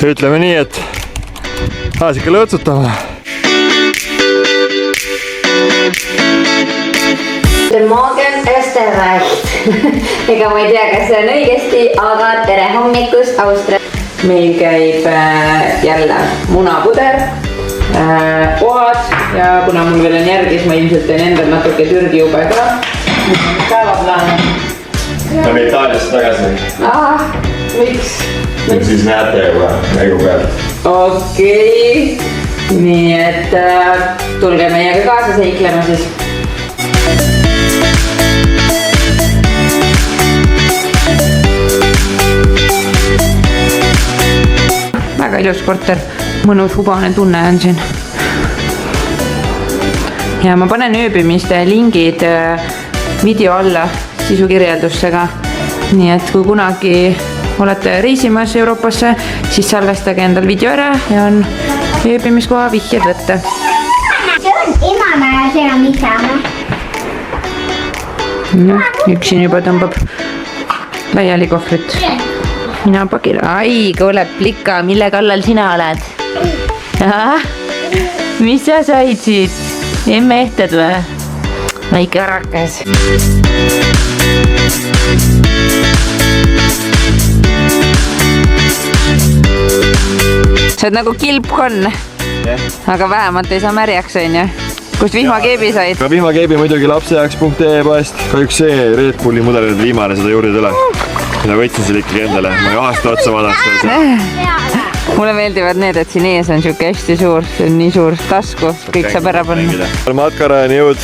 ütleme nii, et taas ikka lõõtsutama. Morgen Österreich. Ega ma ei tea, kas see on õigesti, aga tere hommikust Austria. Meil käib jälle munapuder, ohad ja kuna mul veel on järgi, siis ma ilmselt teen endal natuke türgijube ka. Päevaplaan. Lähme Itaaliasse tagasi. Miks? Siis näete juba mängu pealt. Okei. Nii et tulge meiega kaasa seiklema siis. Väga ilus korter, mõnus hubane tunne on siin. Ja ma panen ööbimiste lingid video alla sisukirjeldussega. Nii et kui kunagi olete reisimas Euroopasse, siis salvestage endal video ära ja on ööbimiskoha vihjed võtta. See on emana ja see on isana. No, üks siin juba tõmbab laiali kohvrit. Mina pakil. Ai, kuule, plika, mille kallal sina oled? Mis sa said siit? Emme ehted või? Väike arakas. Sa oled nagu kilpkonn, aga vähemalt ei saa märjaks, on ju? Kust vihmakeebi said? Ka vihmakeebi muidugi lapsejaoks.ee poest. Kahjuks see Red Bulli mudel on viimane, seda juurde ei tule. Mina võitsin selle ikkagi endale, ma ei aasta otsa vaadaks. Mulle meeldivad need, et siin ees on siuke hästi suur, see on nii suur tasku, kõik saab ära panna. Matkarajani jõud.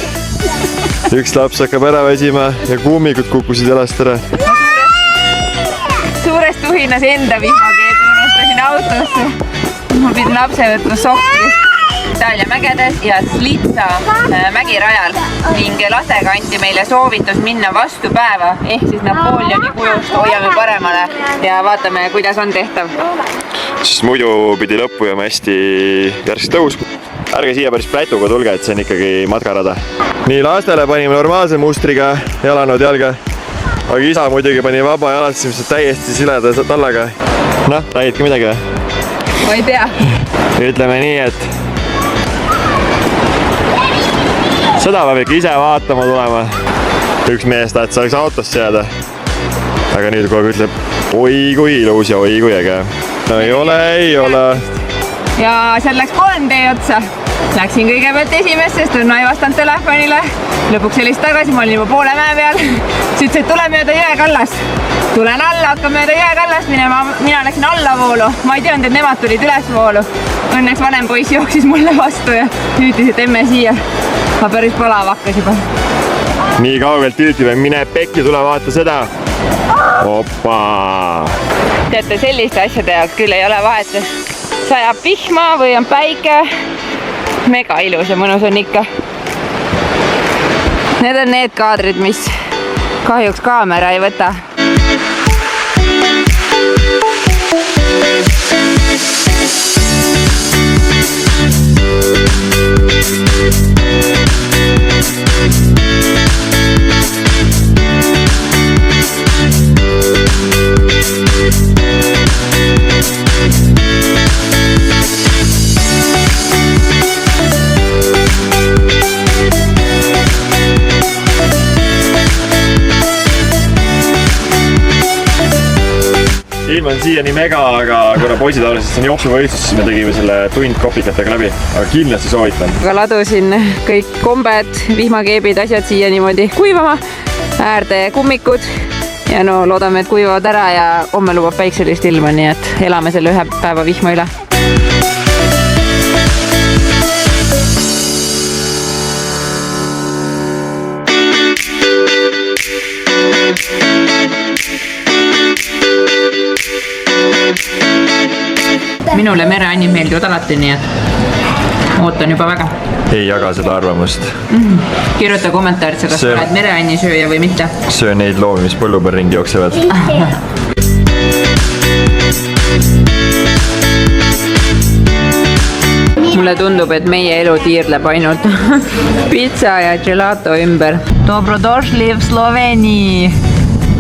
Üks laps hakkab ära väsima ja kuumikud kukkusid jalast ära. Suurest uhinas enda vihmakeebi unustasin autosse. Ma pidin lapse võtma sokki. Itaalia mägedes ja Slitsa mägirajal ning lastega anti meile soovitus minna vastu päeva ehk siis Napoleoni kujust hoiame paremale ja vaatame, kuidas on tehtav. Sest muidu pidi lõppu jääma hästi järsk tõus. Ärge siia päris plätuga tulge, et see on ikkagi matkarada. Nii, lastele panime normaalse mustriga jalanud jalga, aga isa muidugi pani vaba jalasse, mis on täiesti sileda tallaga. Noh, räägidki midagi või? Ma ei tea. Ütleme nii, et seda peab ikka ise vaatama tulema. Üks mees tahtis saaks autosse jääda. Aga nüüd kogu aeg ütleb, oi kui ilus ja oi kui äge. No ei ole. Ja seal läks 3D otsa. Läksin kõigepealt esimest, sest Õnna ei vastanud telefonile. Lõpuks sellist tagasi, ma olin juba poole mäe peal. Siis ütles, et tule mööda jõekallast. Tulen alla, hakkan mööda jõekallast minema. Mina läksin allavoolu. Ma ei teadnud, et nemad tulid ülesvoolu. Õnneks vanem poiss jooksis mulle vastu ja hüütis, et emme siia. Ma päris palav hakkas juba. Nii kaugelt tüütime, mine pekki, tule vaata seda. Opa! Teate, selliste asjade jaoks küll ei ole vahet. Sajab vihma või on päike. Mega ilus ja mõnus on ikka. Need on need kaadrid, mis kahjuks kaamera ei võta. Ilm on siiani mega, aga kuna poisid arvasid, et see on jooksuvõistlus, siis me tegime selle tund kopikatega läbi, aga kindlasti soovitan. Aga ladusin kõik kombed, vihmakeebid, asjad siia niimoodi kuivama, äärde kummikud ja no loodame, et kuivavad ära ja homme lubab päikselist ilma, nii et elame selle ühe päeva vihma üle. Minule mereannid meeldivad alati, nii et ootan juba väga. Ei jaga seda arvamust. Kirjuta kommentaarid, kas oled mereanni sööja või mitte. Söö neid loomi, mis põllu peal ringi jooksevad. Mulle tundub, et meie elu tiirleb ainult pizza ja gelato ümber. Dobrodošli v Sloveni!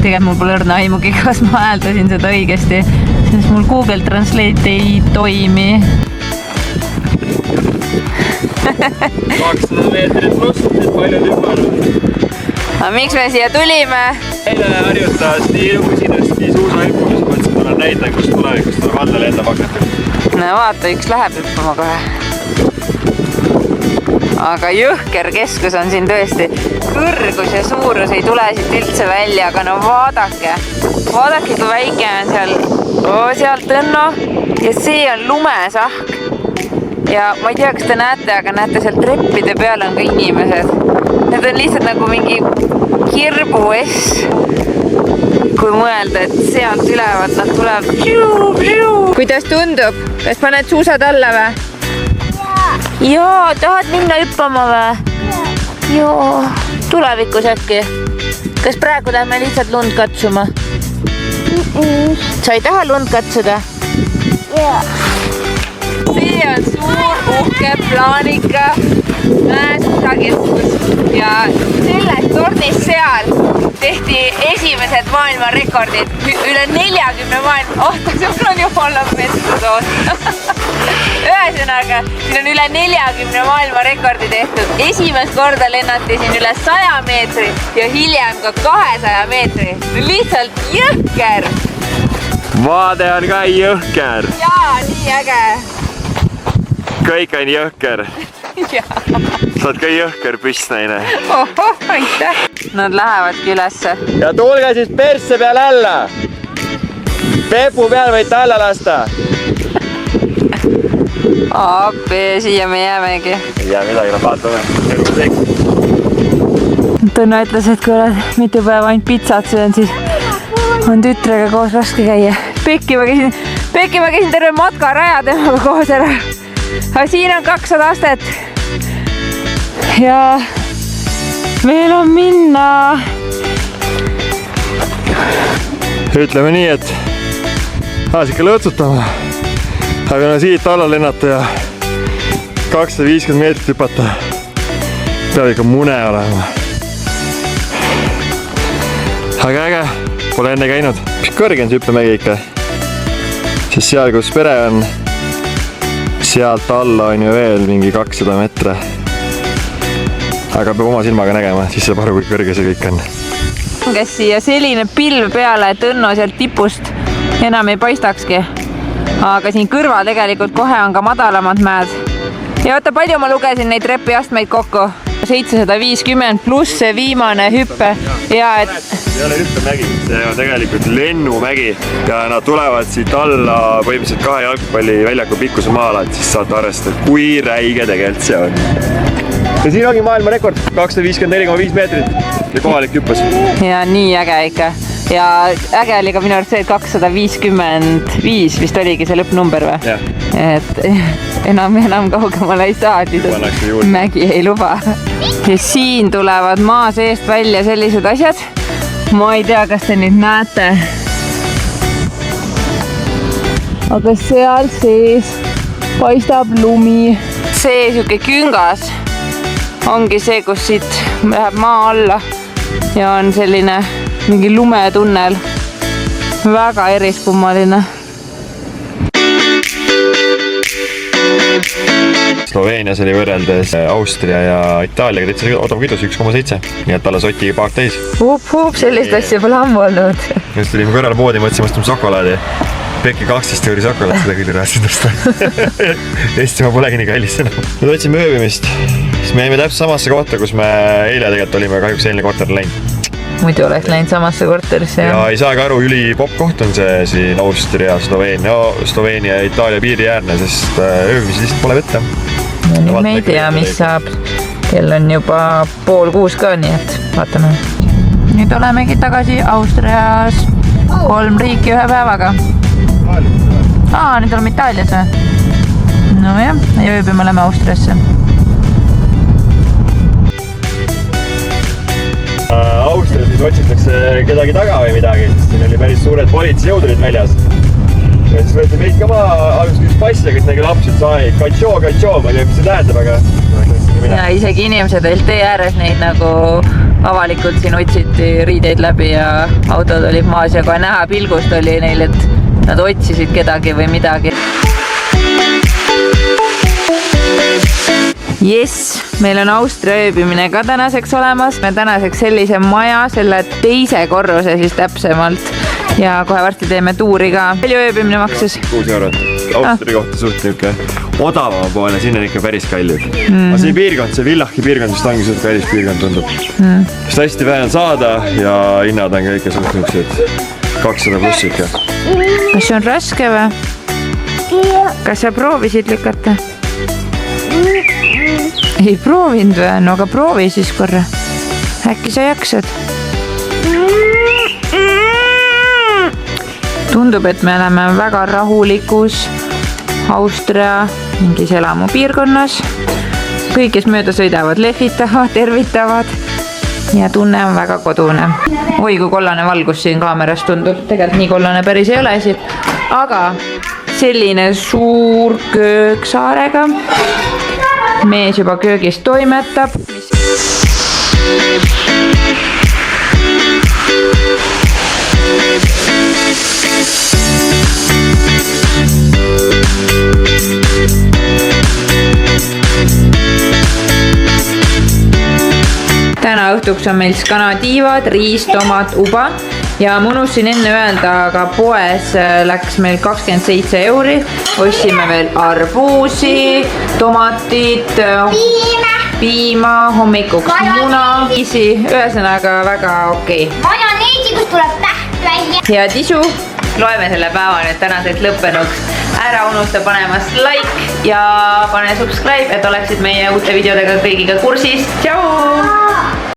Tegelikult mul pole õrna aimugi, kas ma hääldasin seda õigesti. sest mul Google Translate ei toimi. 200 meetrit pluss, palju hüpanud. Aga miks me siia tulime? Eile harjutas nii usinast, nii suusahüppumis, mõtlesin, et olen näitan, kus tulevikus tuleb alla lendab hakata. No vaata, üks läheb hüppama kohe. Aga jõhker keskus on siin tõesti. Kõrgus ja suurus ei tule siit üldse välja, aga no vaadake. Vaadake, kui väike on seal. Seal Tõnno. Ja see on lumesahk. Ja ma ei tea, kas te näete, aga näete seal treppide peal on ka inimesed. Need on lihtsalt nagu mingi kirbu S. Kui mõelda, et sealt ülevad nad tulevad. Kuidas tundub? Kas paned suusad alla või? Jaa, tahad minna hüppama või? Joo, tulevikus äkki. Kas praegu lähme lihtsalt lund katsuma? Sa ei taha lund katsuda? Jaa. See on suur uhke plaanika mäesuusakeskus ja selles tornis seal tehti esimesed maailmarekordid. Üle 40 maailma... see on jumala metsusoos. Ühesõnaga, siin on üle 40 maailmarekordi tehtud. Esimest korda lennati siin üle 100 meetri ja hiljem ka 200 meetri. Lihtsalt jõhker! Vaade on ka jõhker. Jaa, nii äge. Kõik on jõhker. Sa oled ka jõhker püssnaine. Ohoh, aitäh. Nad lähevadki ülesse. Ja tulge siis persse peal alla. Pepu peal võite alla lasta. Appi, siia me jäämegi. Ei jää midagi, vaatame. Tõnno ütles, et kui oled mitu päeva ainult pitsat söön, siis on tütrega koos raske käia. Pekki ma käisin terve matkaraja temaga koos ära. Aga siin on 200 astet. Ja veel on minna. Ütleme nii, et ikka lõõtsutama. Aga no siit alla lennata ja 250 meetrit hüpata. Peab ikka mune olema. Aga äge, pole enne käinud. Mis kõrge on see hüppemägi ikka? Sest seal, kus pere on, sealt alla on ju veel mingi 200 metre. Aga peab oma silmaga nägema, siis saab aru, kui kõrge see kõik on. Kes siia selline pilv peale, et Tõnno sealt tipust enam ei paistakski. Aga siin kõrval tegelikult kohe on ka madalamad mäed. Ja oota, palju ma lugesin neid trepiastmeid kokku? 750 pluss see viimane hüppe. Ja et... See ei ole hüppemägi, see on tegelikult lennumägi ja nad tulevad siit alla põhimõtteliselt 2 jalgpalliväljaku pikkuse maala, et siis saate arvestada, kui räige tegelikult see on. Ja siin ongi maailma rekord, 254,5 meetrit ja kohalik hüppas. Ja nii äge ikka. Ja äge oli ka minu arust see, et 255 vist oligi see lõppnumber või? Ja. Et enam kaugemale ei saa, mägi ei luba. Ja siin tulevad maa seest välja sellised asjad. Ma ei tea, kas te nüüd näete. Aga seal sees paistab lumi. See siuke küngas ongi see, kus siit läheb maa alla ja on selline mingi lumetunnel. Väga eriskummaline. Sloveenias oli võrreldes Austria ja Itaaliaga täitsa odav kütus 1,7, nii et alles Oti paak täis. Hup, sellist asja pole ammu olnud. Just tulime kõrval poodi, mõtlesime ostame šokolaadi. Pekki 12 euri šokolaad, seda küll raatsid osta. Eestimaa polegi nii kallis enam. Nüüd otsime ööbimist, siis me jäime täpselt samasse kohta, kus me eile tegelikult olime, kahjuks eelne korter läinud. Muidu oleks läinud samasse korterisse. Ja ei saagi aru, üli popp koht on see siin Austria, Sloveenia ja Itaalia piiriäärne, sest ööbimisi lihtsalt pole vette. Ja nüüd me ei tea, mis saab. Kell on juba 5:30 ka, nii et vaatame. Nüüd olemegi tagasi Austrias 3 riiki 1 päevaga. Nüüd oleme Itaalias või? No jah, ja ööbime oleme Austriasse. Austrias siis otsitakse kedagi taga või midagi, sest siin oli päris suured politseijõud olid väljas. Ja siis võeti meid ka maa, alguses küsis passi, aga siis nägi laps, et sai katšoo, ma ei tea, mis see tähendab, aga... Ja isegi inimesed olid tee ääres neid nagu avalikult siin otsiti riideid läbi ja autod olid maas ja kohe näha pilgust oli neil, et nad otsisid kedagi või midagi. Jess, meil on Austria ööbimine ka tänaseks olemas. Me tänaseks sellise maja, selle teise korruse siis täpsemalt. Ja kohe varsti teeme tuuri ka. Palju ööbimine maksis? 6 eurot. Austria kohta suht niuke odavama poole, sinna on ikka päris kallid. Aga see piirkond, see Villachi piirkond, mis ta ongi suht kallis piirkond tundub. Sest hästi vähe on saada ja hinnad on ka ikka suht niuksed 200 pluss ikka. Kas see on raske või? Kas sa proovisid lükata? Ei proovinud või? No aga proovi siis korra. Äkki sa jaksad? Tundub, et me oleme väga rahulikus Austria mingis elamupiirkonnas. Kõik, kes mööda sõidavad, lehvitavad, tervitavad ja tunne on väga kodune. Oi, kui kollane valgus siin kaameras tundub. Tegelikult nii kollane päris ei ole asi. Aga selline suur köök saarega. Mees juba köögis toimetab. Täna õhtuks on meil skanadiivad, riis, tomat, uba ja ma unustasin enne öelda, aga poes läks meil 27 euri. Ostsime veel arbuusi, tomatit, piima, hommikuks muna, ühesõnaga väga okei. Majoneesi, kus tuleb täht välja. Head isu, loeme selle päeva nüüd tänaseks lõppenuks. Ära unusta panemast like ja pane subscribe, et oleksid meie uute videodega kõigiga kursis. Tšau!